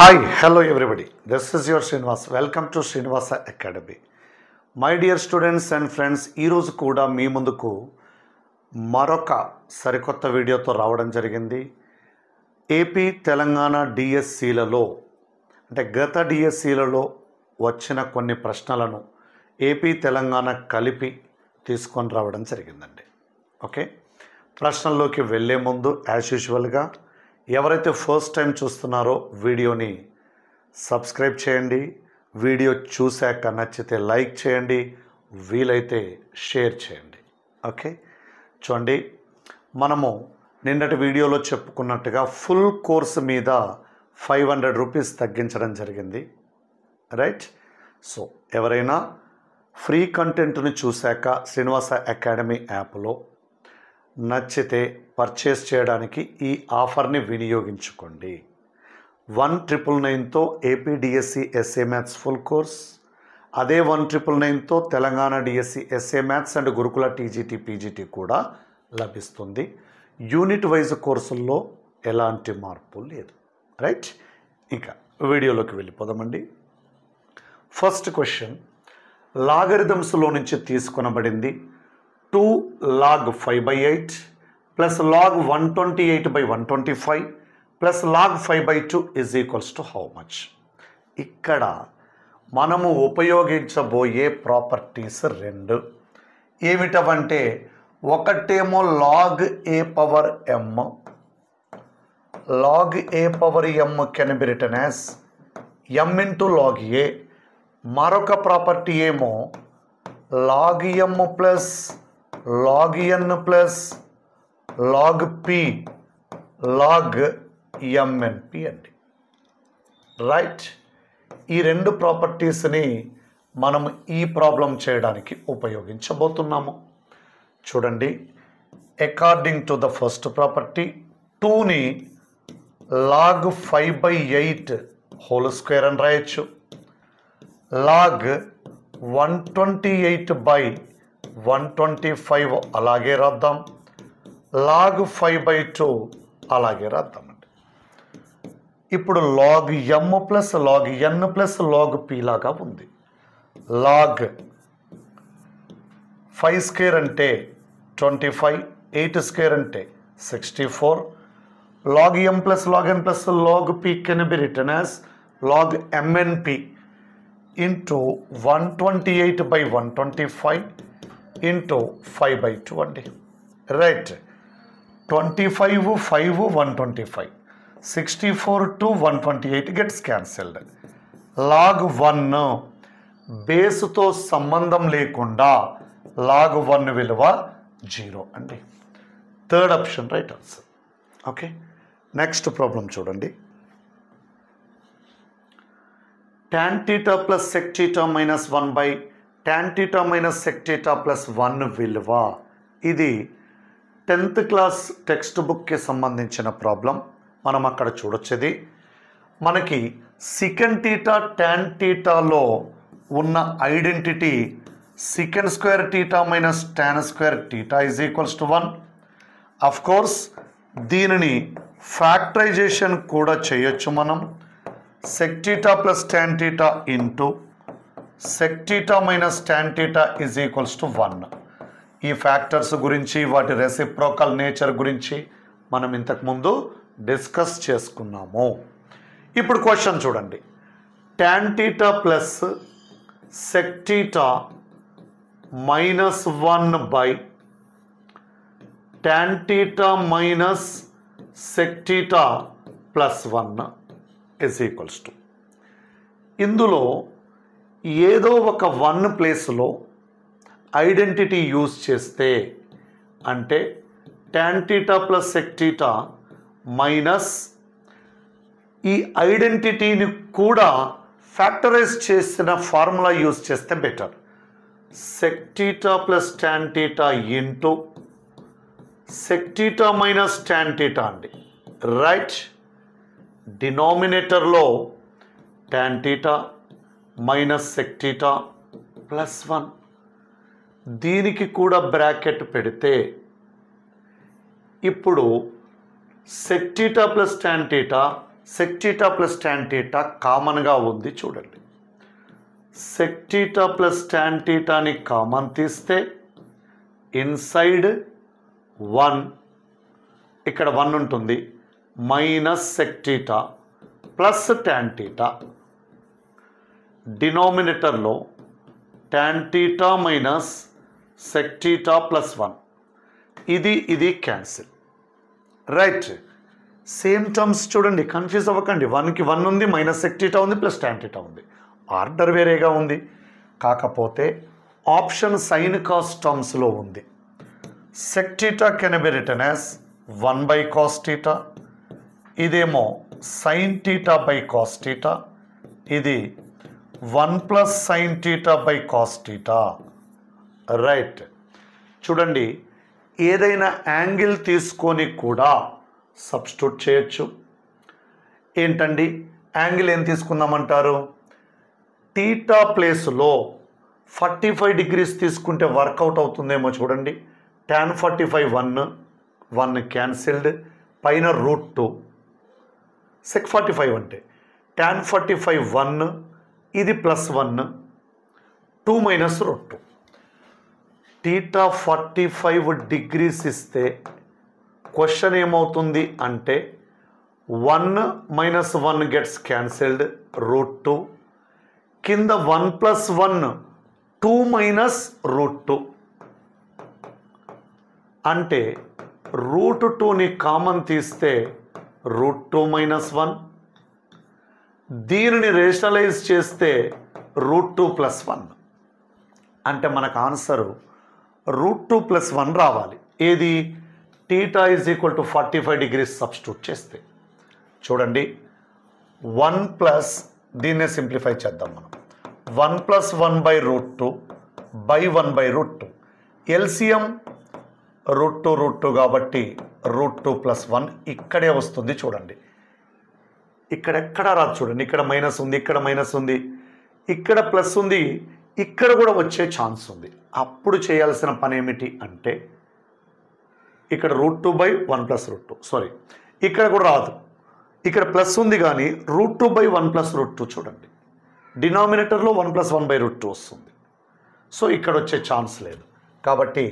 Hi, hello everybody. This is your Srinivas. Welcome to Srinivasa Academy. My dear students and friends, ఈ రోజు కూడా మీ ముందుకు మరొక సరికొత్త వీడియోతో రావడం జరిగింది. ఏపీ తెలంగాణ డిఎస్సిలలో అంటే గత డిఎస్సిలలో వచ్చిన కొన్ని ప్రశ్నలను ఏపీ తెలంగాణ కలిపి తీసుకొని రావడం జరిగిందండి. ఓకే, ప్రశ్నల్లోకి వెళ్ళే ముందు యాజ్ యూజువల్గా ఎవరైతే ఫస్ట్ టైం చూస్తున్నారో వీడియోని సబ్స్క్రైబ్ చేయండి, వీడియో చూశాక నచ్చితే లైక్ చేయండి, వీలైతే షేర్ చేయండి. ఓకే, చూడండి, మనము నిన్నటి వీడియోలో చెప్పుకున్నట్టుగా ఫుల్ కోర్సు మీద 500 రూపీస్ తగ్గించడం జరిగింది. రైట్, సో ఎవరైనా ఫ్రీ కంటెంట్ని చూశాక శ్రీనివాస అకాడమీ యాప్లో నచ్చితే పర్చేస్ చేయడానికి ఈ ఆఫర్ని వినియోగించుకోండి. 1999తో AP DSC SA maths full course, అదే 1999తో Telangana DSC SA maths and Gurukula TGT PGT కూడా లభిస్తుంది. యూనిట్ వైజ్ కోర్సుల్లో ఎలాంటి మార్పు లేదు. రైట్, ఇంకా వీడియోలోకి వెళ్ళిపోదామండి. ఫస్ట్ క్వశ్చన్ లాగరిథమ్స్లో నుంచి తీసుకొనబడింది. 2 log 5/8 plus log 128/125 plus log 5/2 is equals to how much? ఇక్కడ మనము ఉపయోగించబోయే ప్రాపర్టీస్ రెండు ఏమిటవంటే, ఒకటేమో log a power m, log a power m can be written as m into log a. మరొక ప్రాపర్టీ ఏమో log m plus log n plus log p log mnp అండి. Right, ఈ రెండు ప్రాపర్టీస్ని మనం ఈ ప్రాబ్లం చేయడానికి ఉపయోగించబోతున్నాము. చూడండి, according to the first property 2ని log 5/8 హోల్ స్క్వేర్ అని రాయొచ్చు, log 128/125 అలాగే రాద్దాం, log 5/2 అలాగే రాద్దామండి. ఇప్పుడు log m plus log n plus log p లాగా ఉంది. log 5 స్క్వేర్ అంటే 25, 8 స్క్వేర్ అంటే 64, log m plus log n plus log p can be written as log mnp into 128/125 into 5/2 అండి. Right, 25, 5, 125, 64 to 128 gets cancelled. log 1 బేస్తో సంబంధం లేకుండా log 1 విలువ 0 అండి. Third option right answer. Okay, next problem చూడండి. tan theta plus sec theta minus 1 by tan theta minus sec theta plus 1 విలువ. ఇది 10th class text బుక్కి సంబంధించిన problem. మనం అక్కడ చూడొచ్చేది మనకి సెకండ్ థీటా tan థీటాలో ఉన్న identity secant square theta minus tan square theta is equals to 1. Of course దీనిని factorisation కూడా చేయొచ్చు మనం. sec theta plus tan theta into sec theta minus tan theta is equals to 1. ఈ factors గురించి, వాటి reciprocal nature గురించి మనం ఇంతకుముందు డిస్కస్ చేసుకున్నాము. ఇప్పుడు క్వశ్చన్ చూడండి. tan theta plus sec theta minus 1 by tan theta minus sec theta plus 1 is equals to, ఇందులో ఏదో ఒక 1 ప్లేస్లో ఐడెంటిటీ యూజ్ చేస్తే అంటే tan theta plus sec theta minus ఈ ఐడెంటిటీని కూడా ఫ్యాక్టరైజ్ చేసిన ఫార్ములా యూజ్ చేస్తే better. sec theta plus tan theta into sec theta minus tan theta అండి. రైట్, డినామినేటర్లో tan theta minus sec theta plus 1, దీనికి కూడా బ్రాకెట్ పెడితే ఇప్పుడు sec theta plus tan theta sec theta plus tan theta కామన్గా ఉంది చూడండి. sec theta plus tan theta ని కామన్ తీస్తే ఇన్సైడ్ 1 ఇక్కడ 1 ఉంటుంది minus sec theta plus tan theta. డినామినేటర్లో tan theta minus sec theta plus 1 ఇది క్యాన్సిల్. రైట్, సేమ్ టర్మ్స్ చూడండి, confuse అవ్వకండి. 1కి 1 ఉంది, మైనస్ sec theta ఉంది, ప్లస్ tan theta ఉంది. ఆర్డర్ వేరేగా ఉంది, కాకపోతే ఆప్షన్ సైన్ కాస్ టర్మ్స్లో ఉంది. sec theta can be written as 1/cos theta, ఇదేమో sin theta by cos theta, ఇది 1 plus sin theta by cos theta. Right, చూడండి, ఏదైనా యాంగిల్ తీసుకొని కూడా సబ్స్టిట్యూట్ చేయొచ్చు. ఏంటండి యాంగిల్ ఏం తీసుకుందామంటారు? టీటా ప్లేస్లో 45 degrees తీసుకుంటే వర్కౌట్ అవుతుందేమో చూడండి. tan 45 1 క్యాన్సిల్డ్, పైన √2 sec 45 అంటే tan 45 1, ఇది ప్లస్ 1 2 మైనస్ √2. టీటా 45 degrees ఇస్తే క్వశ్చన్ ఏమవుతుంది అంటే 1 మైనస్ 1 గెట్స్ క్యాన్సిల్డ్, √2 కింద 1 ప్లస్ 1 2 మైనస్ √2 అంటే √2ని కామన్ తీస్తే √2 మైనస్ 1, దీనిని రేషనలైజ్ చేస్తే √2 ప్లస్ 1 అంటే మనకు ఆన్సరు √2 ప్లస్ 1 రావాలి. ఏది? Theta is equal to 45 degrees substitute చేస్తే. చూడండి, 1 ప్లస్, దీన్నే సింప్లిఫై చేద్దాం మనం, 1 ప్లస్ 1/√2 బై 1/√2, ఎల్సిఎం √2 కాబట్టి √2 ప్లస్ 1 ఇక్కడే వస్తుంది. చూడండి, ఇక్కడ ఎక్కడా రాదు. చూడండి, ఇక్కడ మైనస్ ఉంది, ఇక్కడ మైనస్ ఉంది, ఇక్కడ ప్లస్ ఉంది, ఇక్కడ కూడా వచ్చే ఛాన్స్ ఉంది. అప్పుడు చేయాల్సిన పని ఏమిటి అంటే ఇక్కడ √2/1 ప్లస్ √2, సారీ ఇక్కడ కూడా రాదు, ఇక్కడ ప్లస్ ఉంది కానీ √2/1 ప్లస్ √2 చూడండి, డినామినేటర్లో 1 ప్లస్ 1/√2 వస్తుంది. సో ఇక్కడ వచ్చే ఛాన్స్ లేదు, కాబట్టి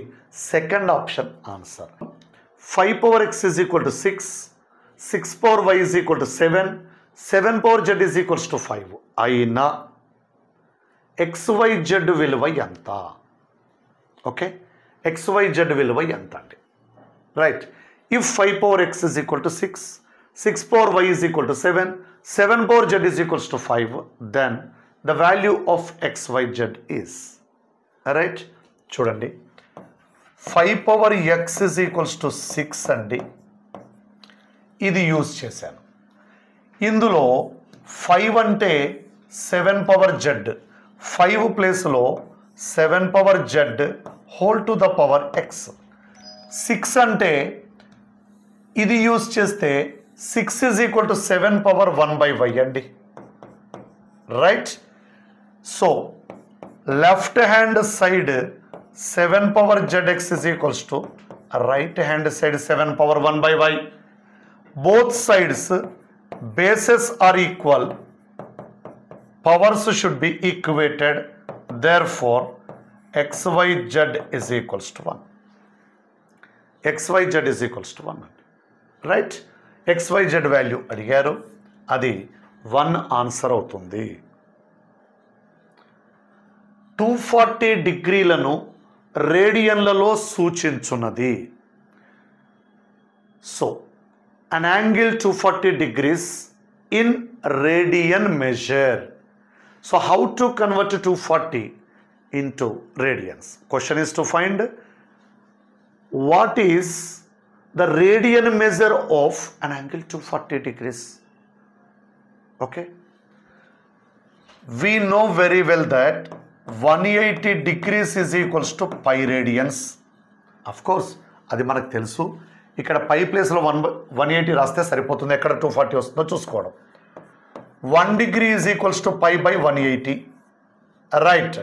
second option answer. 5 power x is equal to 6, 6 power y is equal to 7, 7 power z is equals to 5 అయినా XYZ విలువ ఎంత? ఓకే, XYZ విలువ ఎంత అండి? Right, if 5 power x is equal to 6, 6 power y is equal to 7, 7 power z is equals to 5, then the value of XYZ is, right, చూడండి, 5 power x is equals to 6 అండి, ఇది use చేశాను. ఇందులో 5 అంటే 7 power z, 5 ప్లేస్లో 7 power z whole to the power x. 6 అంటే ఇది use చేస్తే 6 is equal to 7 power 1/y అండి. Right, so left hand side 7 power zx is equals to right hand side 7 power 1/y. Both sides bases are equal, powers should be equated, therefore xyz is equals to 1. xyz is equals to 1. Right, xyz value అడిగారు, అది 1 answer అవుతుంది. 240 డిగ్రీలను రేడియన్లలో సూచించున్నది. So an angle 240 degrees in radian measure. So how to convert 240 into radians? Question is to find what is the radian measure of an angle 240 degrees. Okay, we know very well that 180 degrees is equals to pi radians. Of course, అది మనకు తెలుసు. ఇక్కడ పై ప్లేస్లో 180 రాస్తే సరిపోతుంది, ఎక్కడ 240 వస్తుందో చూసుకోవడం. 1 degree is equals to pi by 180. Right,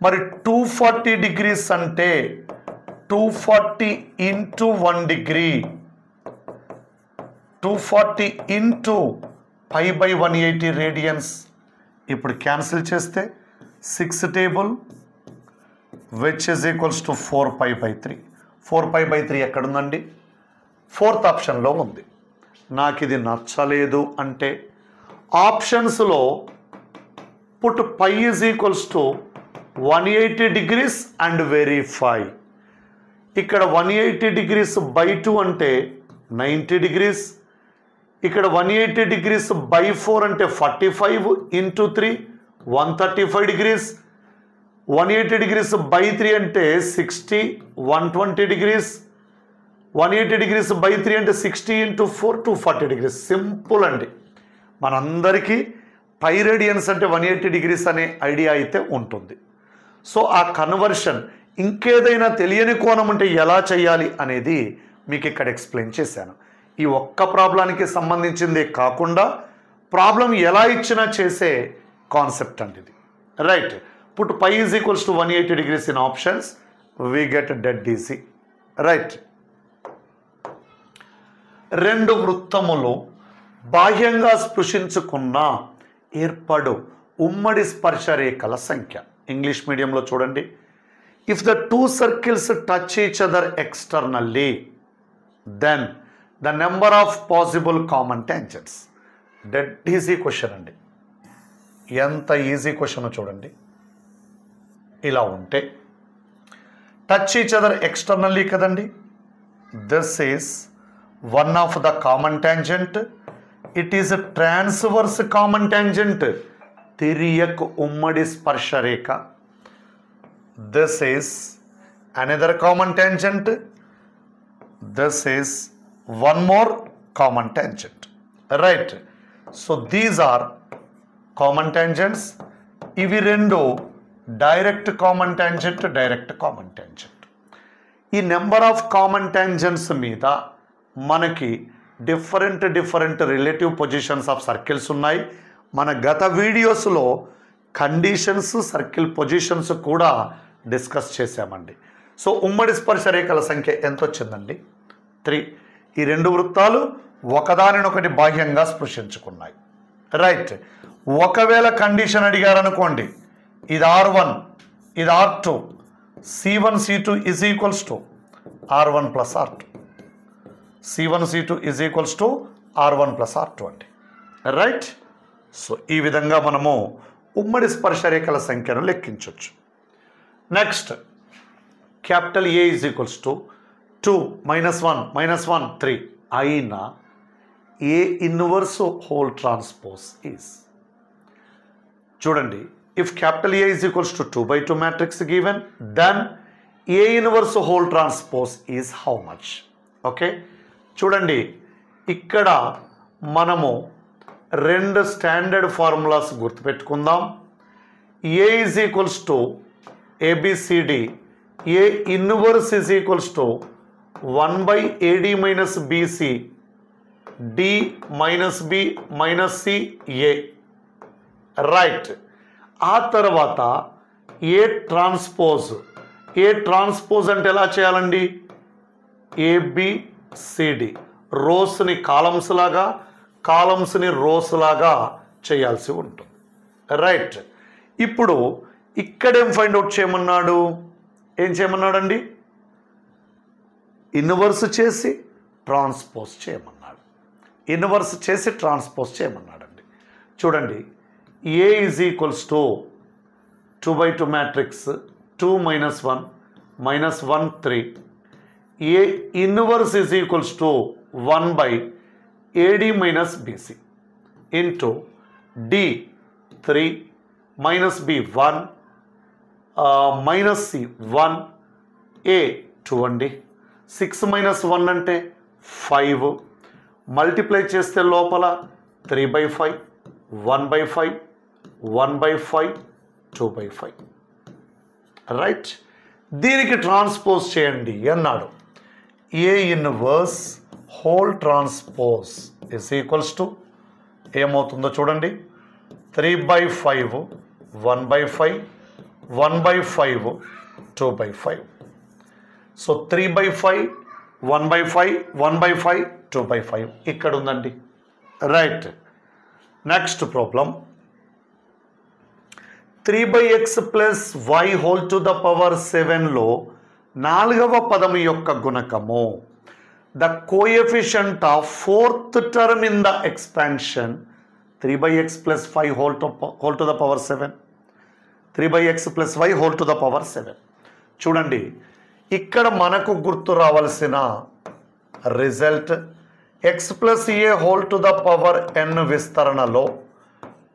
మరి 240 degrees అంటే 240 into 1 degree, 240 into pi by 180 radians. ఇప్పుడు క్యాన్సిల్ చేస్తే 6 table which is equals to 4π/3. 4π/3 ఎక్కడుందండి? 4th ఆప్షన్లో ఉంది. నాకు ఇది నచ్చలేదు అంటే ఆప్షన్స్లో put pi is equals to 180 degrees and verify. ఇక్కడ 180 degrees బై 2 అంటే 90 degrees. ఇక్కడ 180 degrees బై 4 అంటే 45 ఇంటూ 3 135 degrees. 180 degrees బై 3 అంటే 60 120 degrees. 180 degrees బై 3 అంటే 60 ఇంటూ 4 240 degrees. సింపుల్ అండి. మనందరికీ పై రేడియన్స్ అంటే 180 degrees అనే ఐడియా అయితే ఉంటుంది. సో ఆ కన్వర్షన్ ఇంకేదైనా తెలియని కోణం అంటే ఎలా చేయాలి అనేది మీకు ఇక్కడ ఎక్స్ప్లెయిన్ చేశాను. ఈ ఒక్క ప్రాబ్లానికి సంబంధించిందే కాకుండా ప్రాబ్లం ఎలా ఇచ్చినా చేసే కాన్సెప్ట్ అండి ఇది. Right. Put pi is equals to 180 degrees in options, we get dead easy. Right. రెండు వృత్తములు బాహ్యంగా స్పృశించుకున్న ఏర్పడు ఉమ్మడి స్పర్శ రేఖల సంఖ్య. ఇంగ్లీష్ మీడియంలో చూడండి. If the two circles touch each other externally then the number of possible common tangents. Dead easy question అండి. ఎంత ఈజీ క్వశ్చన్ చూడండి. ఇలా ఉంటే టచ్ ఈచ్ అదర్ ఎక్స్టర్నల్లీ కదండి. This is one of the common tangent. It is transverse common tangent. తిరియక్ ఉమ్మడి స్పర్శ రేఖ. This is another common tangent. This is one more common tangent. Right. So these are common tangents. ఇవి రెండు direct common tangent, direct common tangent. ఈ number of common tangents మీద మనకి different relative positions of circles ఉన్నాయి. మన గత వీడియోస్లో conditions, circle positions కూడా డిస్కస్ చేశామండి. సో ఉమ్మడి స్పర్శ రేఖల సంఖ్య ఎంత వచ్చిందండి? 3. ఈ రెండు వృత్తాలు ఒకదానినొకటి బాహ్యంగా స్పృశించుకున్నాయి. రైట్. ఒకవేళ కండిషన్ అడిగారనుకోండి, ఇది R1 ఇది R2, C1 C2 is equals to R1 plus R2. C1 C2 is equals to R1 plus R2 అండి. రైట్. సో ఈ విధంగా మనము ఉమ్మడి స్పర్శ రేఖల సంఖ్యను లెక్కించవచ్చు. Next, capital A is equals to 2 -1 3 అయినా A inverse whole transpose is. చూడండి, if capital A is equals to 2/2 matrix given, then A inverse whole transpose is how much? Okay, చూడండి ఇక్కడ మనము రెండు స్టాండర్డ్ ఫార్ములాస్ గుర్తుపెట్టుకుందాం. A is equals to ABCD, A inverse is equals to 1/AD minus BC, D minus B minus C A. Right. ఆ తర్వాత A transpose అంటే ఎలా చేయాలండి? ABCD రోస్ని కాలమ్స్ లాగా, కాలమ్స్ని రోస్ లాగా చేయాల్సి ఉంటుంది. రైట్. ఇప్పుడు ఇక్కడేం ఫైండ్ అవుట్ చేయమన్నాడు? ఏం చేయమన్నాడండి? ఇన్వర్స్ చేసి ట్రాన్స్పోజ్ చేయమన్నాడు. ఇన్వర్స్ చేసి ట్రాన్స్పోజ్ చేయమన్నాడండి. చూడండి, A is equals to 2/2 matrix 2 -1 -1 3. A inverse is equals to 1/AD minus BC into D 3 minus B 1 minus C 1 A 2 అండి. 6 - 1 అంటే 5. మల్టిప్లై చేస్తే లోపల 3/5 1/5 1/5 2/5. రైట్. దీనికి ట్రాన్స్పోజ్ చేయండి అన్నాడు. A inverse whole transpose is equals to ఏమవుతుందో చూడండి, 3/5 1/5 1/5 2/5. సో 3/5 1/5 1/5 2/5 ఇక్కడ ఉందండి. Right. Next problem 3/x plus y whole to the power 7లో 4వ పదము యొక్క గుణకము. The coefficient of 4th term in the expansion 3/x plus 5 whole to the power 7. 3/x plus y whole to the power 7. చూడండి, ఇక్కడ మనకు గుర్తు రావాల్సిన result x plus a whole to the power n విస్తరణలో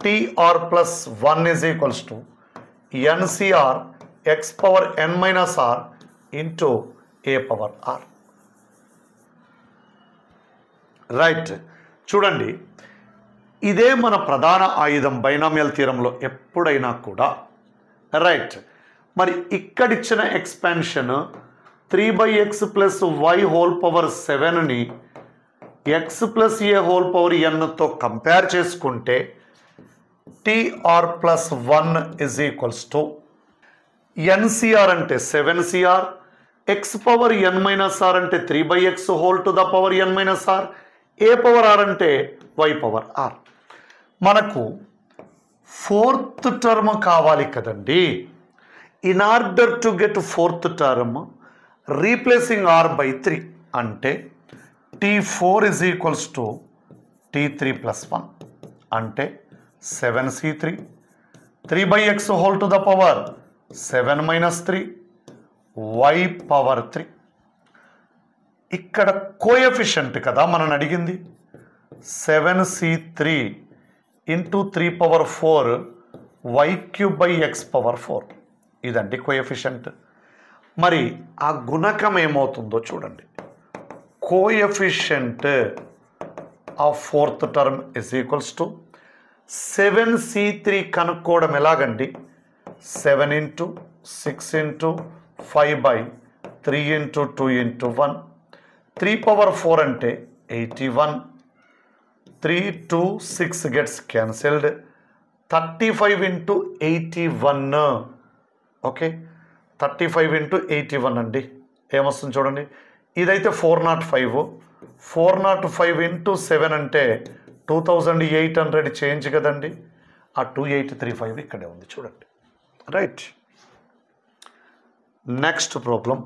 TR plus 1 is equals to NCR x power n minus are into A power R. Right. చూడండి, ఇదే మన ప్రధాన ఆయుధం బైనామియల్ థియరంలో ఎప్పుడైనా కూడా. రైట్. మరి ఇక్కడిచ్చిన expansion 3/x plus y whole power 7ని x plus a whole power nతో కంపేర్ చేసుకుంటే TR plus 1 is equals to NCR అంటే 7CR, x power n minus r అంటే 3/x whole to the power n minus r, a power r అంటే y power r. మనకు 4th term కావాలి కదండి. In order to get 4th term replacing r by 3 అంటే T4 is equals to T3 plus 1 అంటే 7C3, 3/x whole to the power 7 minus 3 y power 3. ఇక్కడ coefficient కదా మనం అడిగింది. 7C3 into 3 power 4 y cube by x power 4 ఇదండి coefficient. మరి ఆ గుణకం ఏమవుతుందో చూడండి. Coefficient of 4th term is equals to 7C3 కనుక్కోవడం ఎలాగండి. 7 into 6 into 5/3 into 2 into 1, 3 power 4 అంటే 81, 3 2 6 gets cancelled, 35 into 81. Okay, 35 into 81 అండి. ఏమొస్తుంది చూడండి, ఇదైతే 405, 405 ఇంటూ 7 అంటే 2800 చేంజ్ కదండి. ఆ 2835 ఇక్కడే ఉంది చూడండి. Right. Next problem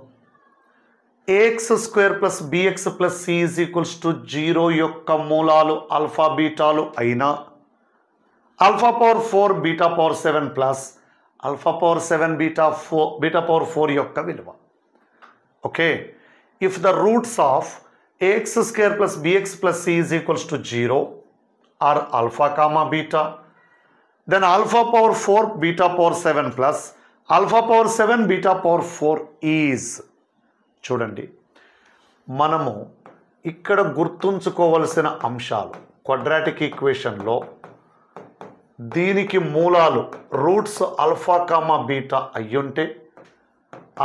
ax² plus bx plus c is equals to 0 యొక్క మూలాలు ఆల్ఫా బీటాలు అయినా alpha power 4 beta power 7 plus alpha power 7 beta power 4 యొక్క విలువ. Okay, if the roots of ax² plus bx plus c is equals to 0 are alpha comma beta, then alpha power 4 beta power 7 plus alpha power 7 beta power 4 is. చూడండి, మనము ఇక్కడ గుర్తుంచుకోవలసిన అంశాలు quadratic ఈక్వేషన్లో దీనికి మూలాలు రూట్స్ ఆల్ఫా కామా బీటా అయ్యుంటే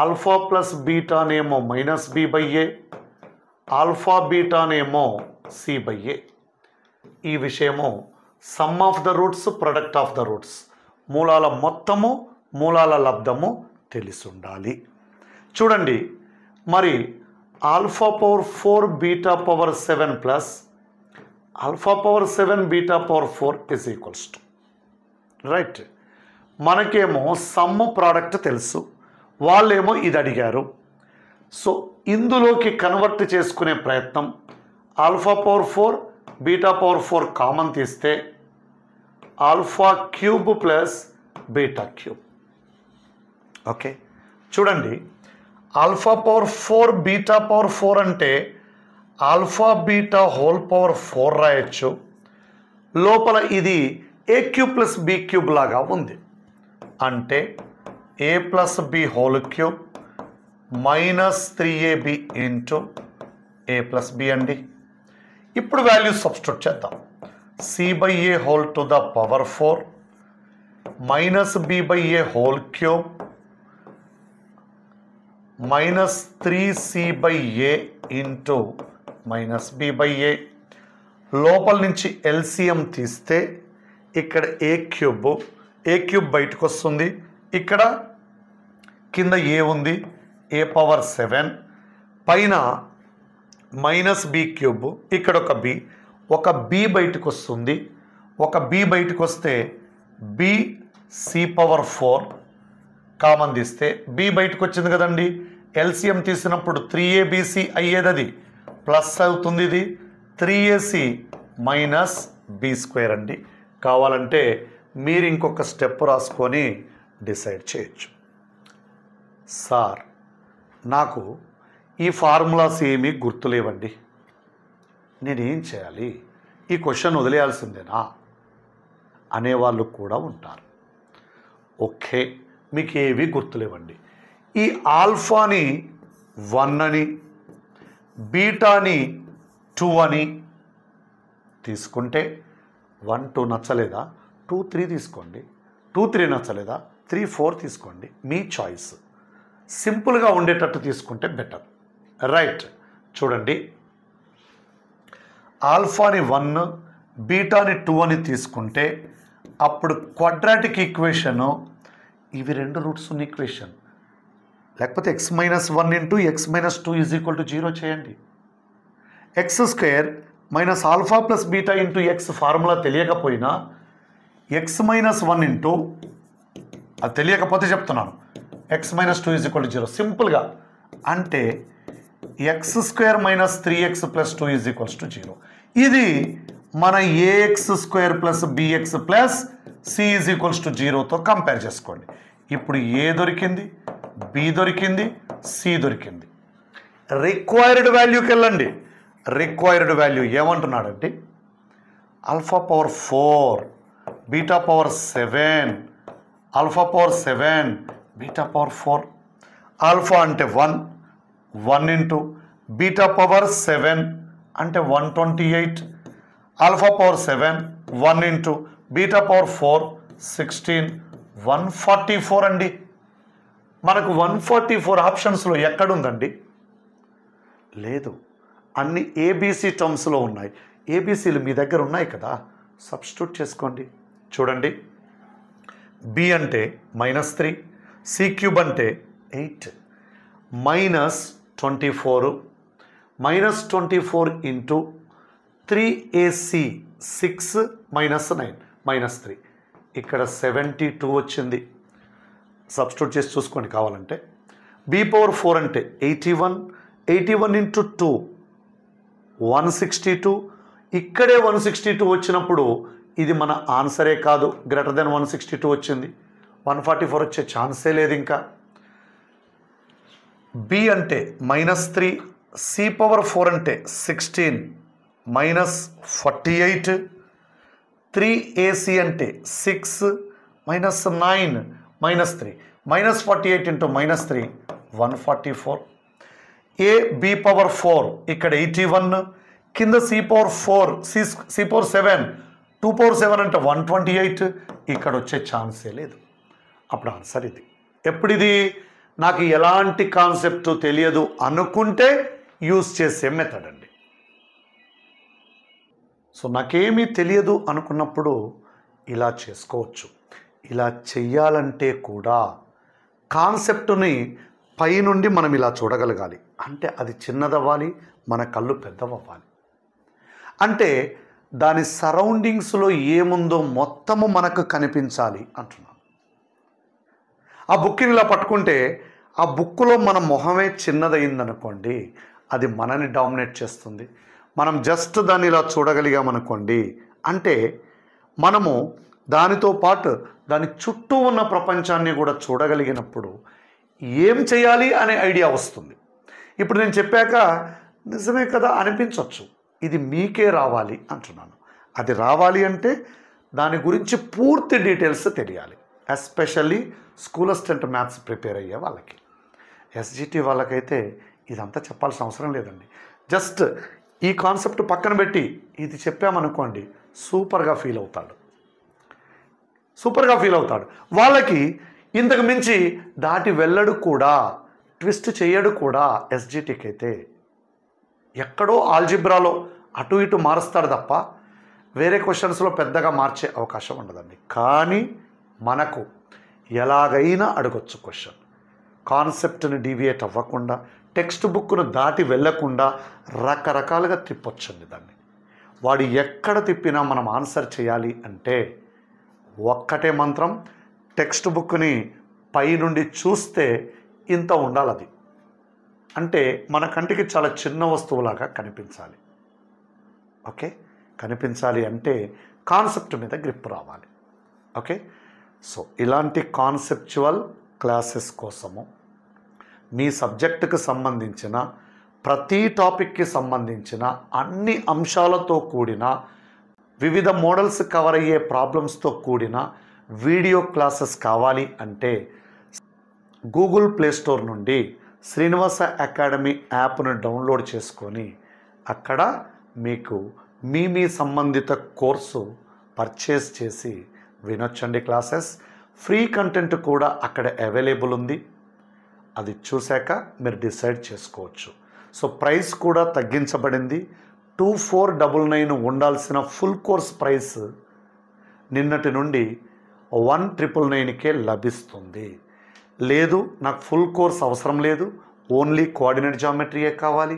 alpha plus బీటానేమో -b/a, ఆల్ఫా బీటానేమో c/a. ఈ విషయము sum of the roots product of the roots, మూలాల మొత్తము మూలాల లబ్ధము తెలిసి ఉండాలి. చూడండి, మరి alpha power 4 beta power 7 plus alpha power 7 beta power 4 is equals to. Right. మనకేమో సమ్ ప్రోడక్ట్ తెలుసు, వాళ్ళేమో ఇది అడిగారు. సో ఇందులోకి కన్వర్ట్ చేసుకునే ప్రయత్నం. Alpha power 4 beta power 4 common తీస్తే alpha cube plus beta cube. Okay, చూడండి, ఆల్ఫా పవర్ 4 బీటా పవర్ 4 అంటే ఆల్ఫా బీటా హోల్ పవర్ 4 రాయొచ్చు. లోపల ఇది a cube plus b cube లాగా ఉంది అంటే a plus b whole cube -3ab into a plus b అండి. ఇప్పుడు వాల్యూస్ సబ్స్టిట్యూట్ చేద్దాం. c/a whole to the power 4 -b/a whole cube -3c/a into -b/a. లోపల నుంచి ఎల్సిఎం తీస్తే ఇక్కడ ఏ క్యూబ్ బయటకు వస్తుంది. ఇక్కడ కింద ఏ ఉంది, ఏ పవర్ 7, పైన మైనస్ బి క్యూబ్, ఇక్కడ ఒక బి బయటకు వస్తుంది. ఒక బి బయటకు వస్తే బి సి పవర్ 4 కామన్ తీస్తే బి బయటకు వచ్చింది కదండి. ఎల్సిఎం తీసినప్పుడు 3abc అయ్యేది, అది ప్లస్ అవుతుంది, ఇది 3ac మైనస్ బి స్క్వేర్ అండి. కావాలంటే మీరు ఇంకొక స్టెప్ రాసుకొని డిసైడ్ చేయొచ్చు. సార్ నాకు ఈ ఫార్ములాస్ ఏమీ గుర్తులేవండి, నేనేం చేయాలి, ఈ క్వశ్చన్ వదిలేయాల్సిందేనా అనేవాళ్ళు కూడా ఉంటారు. ఓకే, మీకు ఏవి గుర్తులేవండి. ఈ ఆల్ఫాని 1 అని బీటాని 2 అని తీసుకుంటే 1 2 నచ్చలేదా 2 3 తీసుకోండి, 2 3 నచ్చలేదా 3 4 తీసుకోండి, మీ చాయిస్. సింపుల్గా ఉండేటట్టు తీసుకుంటే బెటర్. రైట్, చూడండి, ఆల్ఫాని 1 బీటాని 2 అని తీసుకుంటే అప్పుడు క్వాడ్రాటిక్ ఈక్వేషను ఇవి 2 రూట్స్ ఉన్న ఈక్వేషన్, లేకపోతే x - 1 into x - 2 is equal to 0 చేయండి. X square minus alpha plus beta into X formula తెలియకపోయినా x - 1 ఇంటూ, అది తెలియకపోతే చెప్తున్నాను, x - 2 ఈజ్ ఈక్వల్ టు 0 సింపుల్గా అంటే x square minus 3x plus 2 is equals to 0. ఇది మన ax square plus bx plus c is equals to 0తో compare చేసుకోండి. ఇప్పుడు ఏ దొరికింది, బి దొరికింది, సి దొరికింది. రిక్వైర్డ్ వాల్యూకి వెళ్ళండి. రిక్వైర్డ్ వాల్యూ ఏమంటున్నాడంటే alpha power 4 beta power 7, alpha power 7 beta power 4. Alpha అంటే 1 ఇంటూ బీటా పవర్ 7 అంటే 128, alpha power 7 1 into beta power 4 16 144 అండి. మనకు 144 ఆప్షన్స్లో ఎక్కడుందండి? లేదు, అన్ని ఏబీసీ టర్మ్స్లో ఉన్నాయి. ఏబీసీలు మీ దగ్గర ఉన్నాయి కదా, సబ్స్టిట్యూట్ చేసుకోండి. చూడండి, బి అంటే -3, సి క్యూబ్ అంటే 8 మైనస్ 24 -24 ఇంటూ 3ac 6 మైనస్ 9 -3, ఇక్కడ 72 వచ్చింది. సబ్స్టిట్యూట్ చేసి చూసుకోండి కావాలంటే. బి పవర్ 4 అంటే 81 ఇంటూ 2 162, ఇక్కడే 162 వచ్చినప్పుడు ఇది మన ఆన్సరే కాదు, గ్రేటర్ దెన్ 162 వచ్చింది. 144 వచ్చే ఛాన్సే లేదు ఇంకా. బి అంటే -3, సి పవర్ 4 అంటే 16 -48, 3ac అంటే 6 -9 -3 -48 ఇంటూ -3 144. ఏ బి పవర్ 4 ఇక్కడ 81, కింద C power 4 C power 7 2 power 7 అంటే 128, ఇక్కడ వచ్చే ఛాన్సే లేదు. అప్పుడు ఆన్సర్ ఇది. ఎప్పుడిది? నాకు ఎలాంటి కాన్సెప్ట్ తెలియదు అనుకుంటే యూజ్ చేసే మెథడ్ అండి. సో నాకేమీ తెలియదు అనుకున్నప్పుడు ఇలా చేసుకోవచ్చు. ఇలా చెయ్యాలంటే కూడా కాన్సెప్ట్ని పైనుండి మనం ఇలా చూడగలగాలి. అంటే అది చిన్నదవ్వాలి, మన కళ్ళు పెద్దవవ్వాలి. అంటే దాని సరౌండింగ్స్లో ఏముందో మొత్తము మనకు కనిపించాలి అంటున్నాను. ఆ బుక్ని ఇలా పట్టుకుంటే ఆ బుక్లో మన మొహమే చిన్నదయిందనుకోండి, అది మనని డామినేట్ చేస్తుంది. మనం జస్ట్ దాన్ని ఇలా చూడగలిగామనుకోండి, అంటే మనము దానితో పాటు దాని చుట్టూ ఉన్న ప్రపంచాన్ని కూడా చూడగలిగినప్పుడు ఏం చేయాలి అనే ఐడియా వస్తుంది. ఇప్పుడు నేను చెప్పాక నిజమే కదా అనిపించవచ్చు, ఇది మీకే రావాలి అంటున్నాను. అది రావాలి అంటే దాని గురించి పూర్తి డీటెయిల్స్ తెలియాలి. Especially school assistant maths prepare అయ్యే వాళ్ళకి. ఎస్జిటి వాళ్ళకైతే ఇదంతా చెప్పాల్సిన అవసరం లేదండి. జస్ట్ ఈ కాన్సెప్ట్ పక్కన పెట్టి ఇది చెప్పామనుకోండి, సూపర్గా ఫీల్ అవుతాడు. వాళ్ళకి ఇంతకు మించి దాటి వెళ్ళడు కూడా, ట్విస్ట్ చేయడు కూడా. ఎస్జిటికి అయితే ఎక్కడో ఆల్జిబ్రాలో అటు ఇటు మారుస్తాడు తప్ప వేరే క్వశ్చన్స్లో పెద్దగా మార్చే అవకాశం ఉండదండి. కానీ మనకు ఎలాగైనా అడగొచ్చు క్వశ్చన్. కాన్సెప్ట్ని డీవియేట్ అవ్వకుండా టెక్స్ట్ బుక్ను దాటి వెళ్ళకుండా రకరకాలుగా తిప్పొచ్చండి దాన్ని. వాడు ఎక్కడ తిప్పినా మనం ఆన్సర్ చేయాలి అంటే ఒక్కటే మంత్రం, టెక్స్ట్ బుక్ని పైనుండి చూస్తే ఇంత ఉండాలి. అది అంటే మన కంటికి చాలా చిన్న వస్తువులాగా కనిపించాలి. ఓకే, కనిపించాలి అంటే కాన్సెప్ట్ మీద గ్రిప్ రావాలి. ఓకే, సో ఇలాంటి కాన్సెప్చువల్ క్లాసెస్ కోసము మీ సబ్జెక్టుకు సంబంధించిన ప్రతి టాపిక్కి సంబంధించిన అన్ని అంశాలతో కూడిన వివిధ మోడల్స్ కవర్ అయ్యే ప్రాబ్లమ్స్తో కూడిన వీడియో క్లాసెస్ కావాలి అంటే గూగుల్ ప్లేస్టోర్ నుండి శ్రీనివాస అకాడమీ యాప్ను డౌన్లోడ్ చేసుకొని అక్కడ మీకు మీ సంబంధిత కోర్సు పర్చేస్ చేసి వినొచ్చండి. క్లాసెస్ ఫ్రీ కంటెంట్ కూడా అక్కడ అవైలబుల్ ఉంది. అది చూశాక మీరు డిసైడ్ చేసుకోవచ్చు. సో ప్రైస్ కూడా తగ్గించబడింది. 2499 ఉండాల్సిన ఫుల్ కోర్స్ ప్రైస్ నిన్నటి నుండి 1999కే లభిస్తుంది. లేదు, నాకు ఫుల్ కోర్స్ అవసరం లేదు, ఓన్లీ కోఆర్డినేట్ జామెట్రీయే కావాలి,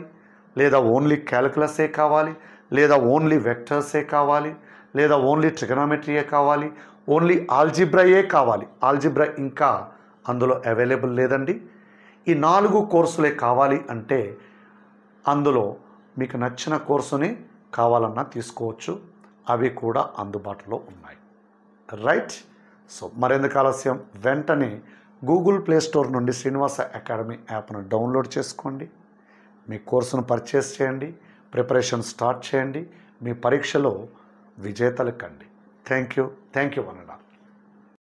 లేదా ఓన్లీ క్యాలిక్యులసే కావాలి, లేదా ఓన్లీ వెక్టర్సే కావాలి, లేదా ఓన్లీ ట్రిగనామెట్రీయే కావాలి, ఓన్లీ ఆల్జిబ్రాయే కావాలి. ఆల్జిబ్రా ఇంకా అందులో అవైలబుల్ లేదండి. ఈ 4 కోర్సులే కావాలి అంటే అందులో మీకు నచ్చిన కోర్సుని కావాలన్నా తీసుకోవచ్చు. అవి కూడా అందుబాటులో ఉన్నాయి. రైట్. సో మరెందుకు ఆలస్యం, వెంటనే గూగుల్ ప్లేస్టోర్ నుండి శ్రీనివాస అకాడమీ యాప్ను డౌన్లోడ్ చేసుకోండి. మీ కోర్సును పర్చేస్ చేయండి, ప్రిపరేషన్ స్టార్ట్ చేయండి. మీ పరీక్షలో విజేతలు కండి. Thank you one and all.